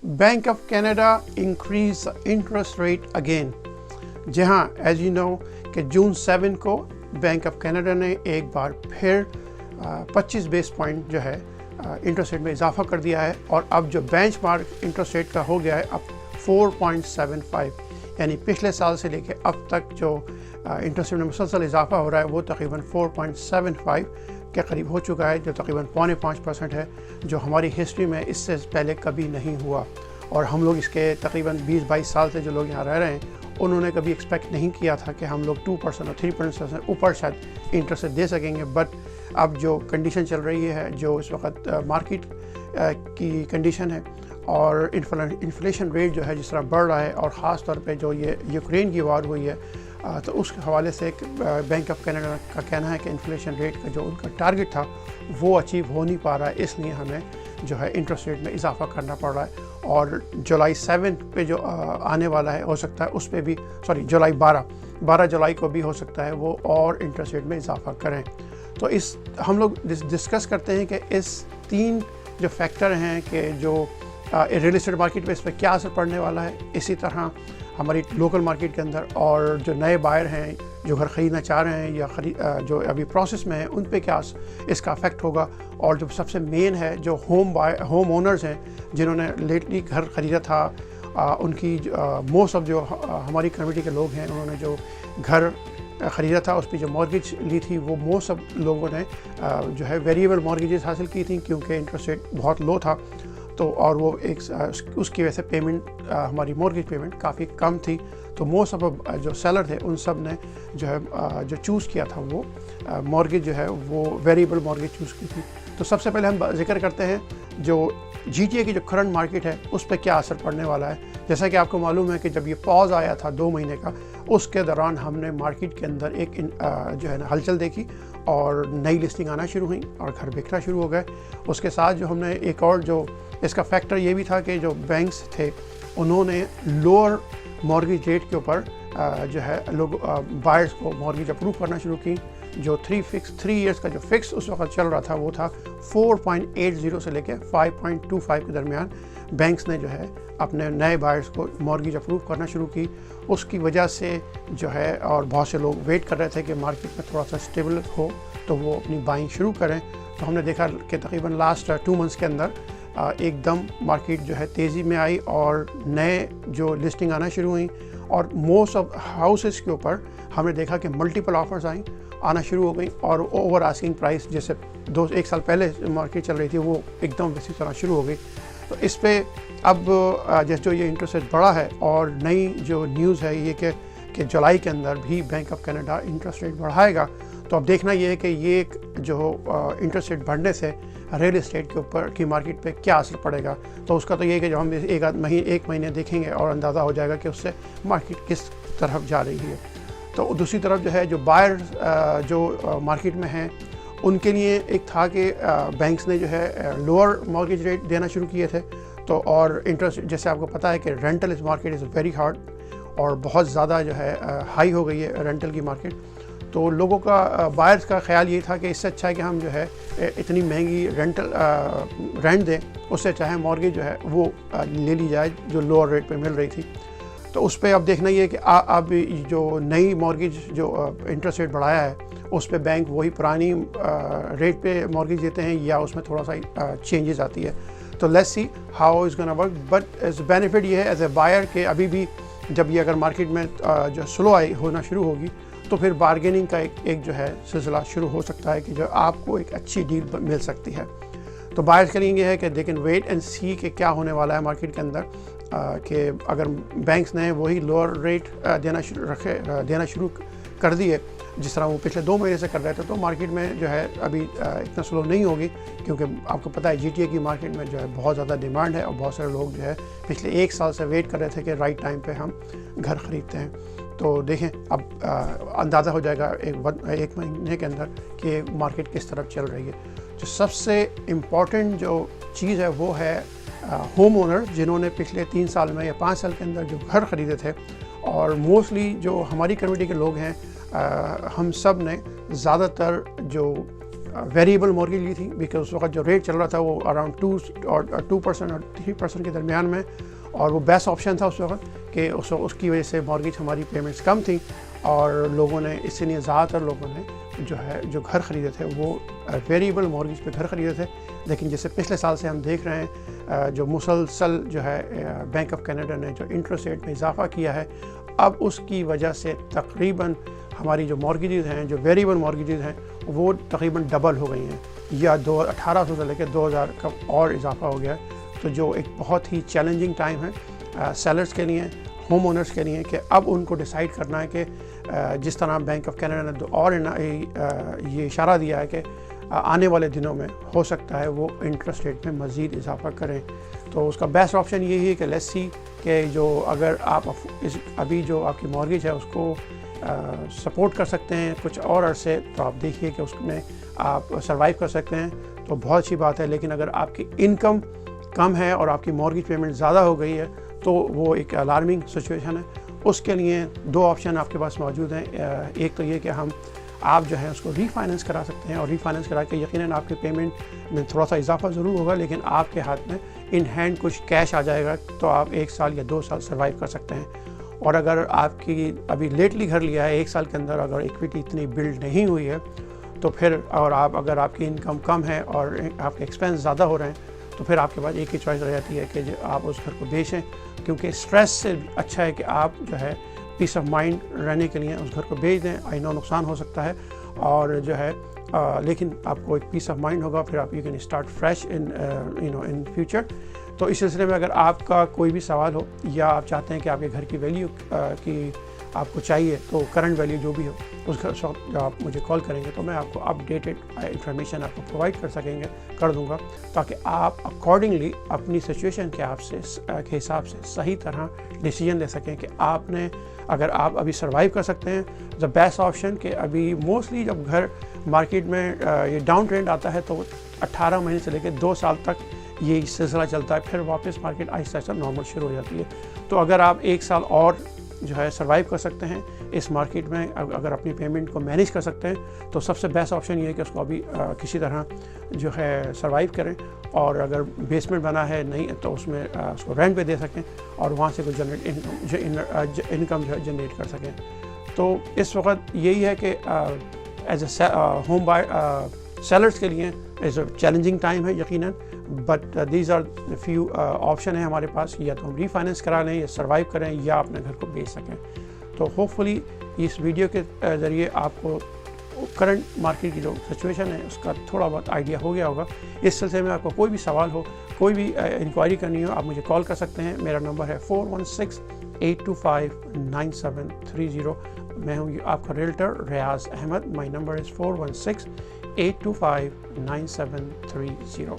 Bank of Canada increase interest rate again. जी हाँ, as you know कि जून 7 को बैंक ऑफ कनाडा ने एक बार फिर 25 बेस पॉइंट जो है इंटरेस्ट रेट में इजाफा कर दिया है और अब जो बेंचमार्क इंटरेस्ट रेट का हो गया है अब 4.75, यानी पिछले साल से लेकर अब तक जो इंटरेस्ट रेट में मुसलसल इजाफा हो रहा है वो तकरीबन 4.75 के करीब हो चुका है, जो तकरीबन 5.5% है, जो हमारी हिस्ट्री में इससे पहले कभी नहीं हुआ। और हम लोग इसके तकरीबन 20-22 साल से जो लोग यहाँ रह रहे हैं उन्होंने कभी एक्सपेक्ट नहीं किया था कि हम लोग 2% और 3% से ऊपर शायद इंटरेस्ट दे सकेंगे। बट अब जो कंडीशन चल रही है, जो इस वक्त मार्केट की कंडीशन है और इन्फ्लेशन रेट जो है जिस तरह बढ़ रहा है और ख़ास तौर पे जो ये यूक्रेन की वार हुई है, तो उस हवाले से बैंक ऑफ कनाडा का कहना है कि इन्फ्लेशन रेट का जो उनका टारगेट था वो अचीव हो नहीं पा रहा है, इसलिए हमें जो है इंटरेस्ट रेट में इजाफा करना पड़ रहा है। और जुलाई 7 पे जो आने वाला है हो सकता है उस पर भी, जुलाई 12 जुलाई को भी हो सकता है वो और इंटरेस्ट रेट में इजाफा करें। तो इस हम लोग डिस्कस करते हैं कि इस 3 जो फैक्टर हैं कि जो रियल एस्टेट मार्केट पे इस पर क्या असर पड़ने वाला है, इसी तरह हमारी लोकल मार्केट के अंदर और जो नए बायर हैं जो घर ख़रीदना चाह रहे हैं या जो अभी प्रोसेस में है उन पे क्या इसका अफेक्ट होगा। और जो सबसे मेन है जो होम ओनर्स हैं जिन्होंने लेटली घर ख़रीदा था, उनकी मोस्ट ऑफ जो हमारी कम्युनिटी के लोग हैं उन्होंने जो घर ख़रीदा था उस पर जो मॉर्गेज ली थी वो मोस्ट ऑफ लोगों ने जो है वेरिएबल मॉर्गेजेस हासिल की थी क्योंकि इंटरेस्ट रेट बहुत लो था। तो और वो एक उसकी वजह से पेमेंट हमारी मॉर्गेज पेमेंट काफ़ी कम थी। तो मोस्ट ऑफ जो सेलर थे उन सब ने जो है जो चूज़ किया था वो मॉर्गेज जो है वो वेरिएबल मॉर्गेज चूज़ की थी। तो सबसे पहले हम जिक्र करते हैं जो GTA की जो करंट मार्केट है उस पर क्या असर पड़ने वाला है। जैसा कि आपको मालूम है कि जब ये पॉज आया था 2 महीने का, उसके दौरान हमने मार्केट के अंदर एक जो है ना हलचल देखी और नई लिस्टिंग आना शुरू हुई और घर बिकना शुरू हो गए। उसके साथ जो हमने एक और जो इसका फैक्टर ये भी था कि जो बैंक्स थे उन्होंने लोअर मॉर्गेज रेट के ऊपर जो है लोग बायर्स को मॉर्गेज अप्रूव करना शुरू की। जो 3 इयर्स का जो फिक्स उस वक्त चल रहा था वो था 4.80 से लेकर 5.25 के दरमियान बैंक्स ने जो है अपने नए बायर्स को मॉर्गेज अप्रूव करना शुरू की। उसकी वजह से जो है और बहुत से लोग वेट कर रहे थे कि मार्केट में थोड़ा सा स्टेबल हो तो वो अपनी बाइंग शुरू करें। तो हमने देखा कि तकरीबन लास्ट 2 मंथ्स के अंदर एकदम मार्केट जो है तेज़ी में आई और नए जो लिस्टिंग आना शुरू हुई और मोस्ट ऑफ हाउसेस के ऊपर हमने देखा कि मल्टीपल ऑफर्स आना शुरू हो गई और ओवर आस्किंग प्राइस जैसे 1 साल पहले मार्केट चल रही थी वो एकदम वैसी तरह शुरू हो गई। तो इस पर अब जैसे जो ये इंटरेस्ट रेट बढ़ा है और नई जो न्यूज़ है ये कि जुलाई के अंदर भी bank of Canada interest rate बढ़ाएगा। तो अब देखना ये है कि ये जो इंटरेस्ट रेट बढ़ने से रियल एस्टेट के ऊपर की मार्केट पे क्या असर पड़ेगा। तो उसका तो ये है कि जो हम एक महीने देखेंगे और अंदाज़ा हो जाएगा कि उससे मार्केट किस तरफ जा रही है। तो दूसरी तरफ जो है जो बायर जो मार्केट में हैं उनके लिए एक था कि बैंक्स ने जो है लोअर मॉर्गेज रेट देना शुरू किए थे। तो और इंटरेस्ट जैसे आपको पता है कि रेंटल इस मार्केट इज़ वेरी हार्ड और बहुत ज़्यादा जो है हाई हो गई है रेंटल की मार्केट। तो लोगों का बायर्स का ख्याल ये था कि इससे अच्छा है कि हम जो है इतनी महंगी रेंट दें, उससे चाहे मॉर्गेज जो है वो ले ली जाए जो लोअर रेट पे मिल रही थी। तो उस पर अब देखना ये है कि अब जो नई मॉर्गेज जो इंटरेस्ट रेट बढ़ाया है उस पर बैंक वही पुरानी रेट पे मॉर्गेज देते हैं या उसमें थोड़ा सा चेंजेस आती है। तो let's see how is gonna work. But as benefit ये है एज ए बायर के अभी भी जब ये अगर मार्केट में जो स्लो होना शुरू होगी तो फिर बारगेनिंग का एक जो है सिलसिला शुरू हो सकता है कि जो आपको एक अच्छी डील मिल सकती है। तो बायर्स के लिए ये है कि दे कैन वेट एंड सी कि क्या होने वाला है मार्केट के अंदर, कि अगर बैंक्स ने वही लोअर रेट देना शुरू कर दिए जिस तरह वो पिछले 2 महीने से कर रहे थे तो मार्केट में जो है अभी इतना स्लो नहीं होगी क्योंकि आपको पता है GTA की मार्केट में जो है बहुत ज़्यादा डिमांड है और बहुत सारे लोग जो है पिछले 1 साल से वेट कर रहे थे कि राइट टाइम पे हम घर ख़रीदते हैं। तो देखें अब अंदाज़ा हो जाएगा एक महीने के अंदर कि मार्केट किस तरफ चल रही है। जो सबसे इम्पॉर्टेंट जो चीज़ है वो है होम ओनर जिन्होंने पिछले 3 साल में या 5 साल के अंदर जो घर ख़रीदे थे। और मोस्टली जो हमारी कम्युनिटी के लोग हैं हम सब ने ज़्यादातर जो वेरिएबल मॉर्गेज ली थी, बिकॉज उस वक्त जो रेट चल रहा था वो अराउंड 2% और 3% के दरमियान में, और वो बेस्ट ऑप्शन था उस वक्त कि उसकी वजह से मॉर्गेज हमारी पेमेंट्स कम थी और लोगों ने इसलिए ज़्यादातर लोगों ने जो घर ख़रीदे थे वो वेरिएबल मॉर्गेज पे घर ख़रीदे थे। लेकिन जैसे पिछले साल से हम देख रहे हैं जो मुसलसल जो है बैंक ऑफ कनाडा ने जो इंटरेस्ट रेट में इजाफा किया है, अब उसकी वजह से तकरीबन हमारी जो मॉर्गेजेस हैं, जो वेरिएबल मॉर्गेजेस हैं, वो तकरीबन डबल हो गई हैं, या 1800 से लेकर 2000 का और इजाफा हो गया है। तो जो एक बहुत ही चैलेंजिंग टाइम है सेलर्स के लिए, होम ओनर्स के लिए, कि अब उनको डिसाइड करना है कि जिस तरह बैंक ऑफ कनाडा ने और ये इशारा दिया है कि आने वाले दिनों में हो सकता है वो इंटरेस्ट रेट में मज़ीद इजाफा करें। तो उसका बेस्ट ऑप्शन यही है कि लेट्स सी कि जो अगर आप अभी जो आपकी मॉर्गेज है उसको सपोर्ट कर सकते हैं कुछ और अरसे, तो आप देखिए कि उसमें आप सर्वाइव कर सकते हैं, तो बहुत अच्छी बात है। लेकिन अगर आपकी इनकम कम है और आपकी मॉर्गेज पेमेंट ज़्यादा हो गई है तो वो एक अलार्मिंग सिचुएशन है। उसके लिए दो ऑप्शन आपके पास मौजूद हैं। एक तो ये कि आप जो है उसको रीफाइनेंस करा सकते हैं, और रीफाइनेंस करा के यकीनन आपके पेमेंट में थोड़ा सा इजाफा ज़रूर होगा, लेकिन आपके हाथ में इन हैंड कुछ कैश आ जाएगा, तो आप 1 साल या 2 साल सर्वाइव कर सकते हैं। और अगर आपकी अभी लेटली घर लिया है, 1 साल के अंदर अगर इक्विटी इतनी बिल्ड नहीं हुई है, तो फिर और अगर आपकी इनकम कम है और आपके एक्सपेंस ज़्यादा हो रहे हैं, तो फिर आपके पास एक ही चॉइस रह जाती है कि आप उस घर को बेचें, क्योंकि स्ट्रेस से अच्छा है कि आप जो है पीस ऑफ माइंड रहने के लिए उस घर को बेच दें। आई नो नुकसान हो सकता है और जो है लेकिन आपको एक पीस ऑफ माइंड होगा, फिर आप you can start fresh in future. तो इस सिलसिले में अगर आपका कोई भी सवाल हो या आप चाहते हैं कि आपके घर की वैल्यू की आपको चाहिए, तो करंट वैल्यू जो भी हो उस वक्त जब आप मुझे कॉल करेंगे तो मैं आपको अपडेटेड इंफॉर्मेशन आपको प्रोवाइड कर दूंगा, ताकि आप अकॉर्डिंगली अपनी सिचुएशन के हिसाब से सही तरह डिसीजन ले सकें कि आपने, अगर आप अभी सर्वाइव कर सकते हैं, द बेस्ट ऑप्शन कि अभी मोस्टली जब घर मार्केट में ये डाउन ट्रेंड आता है तो 18 महीने से लेकर 2 साल तक ये सिलसिला चलता है, फिर वापस मार्केट आहिस्ता आहिस्ता नॉर्मल शुरू हो जाती है। तो अगर आप 1 साल और जो है सर्वाइव कर सकते हैं इस मार्केट में, अगर अपनी पेमेंट को मैनेज कर सकते हैं, तो सबसे बेस्ट ऑप्शन ये है कि उसको अभी किसी तरह जो है सर्वाइव करें, और अगर बेसमेंट बना है नहीं तो उसमें उसको रेंट पे दे सकें और वहाँ से कुछ इनकम जो है जनरेट कर सकें। तो इस वक्त यही है कि as a home buy sellers के लिए इज़ अ चैलेंजिंग टाइम है यकीनन, but these are few option है हमारे पास, या तो हम रीफाइनेंस करा लें या सर्वाइव करें या अपने घर को बेच सकें। तो होपफुली इस वीडियो के ज़रिए आपको करंट मार्केट की जो सिचुएशन है उसका थोड़ा बहुत आइडिया हो गया होगा। इस सिलसिले में आपको कोई भी सवाल हो, कोई भी इंक्वायरी करनी हो, आप मुझे कॉल कर सकते हैं। मेरा नंबर है 416-825-9730। मैं हूँ आपका realtor Riyaz Ahmed. My number is 416-825-9730।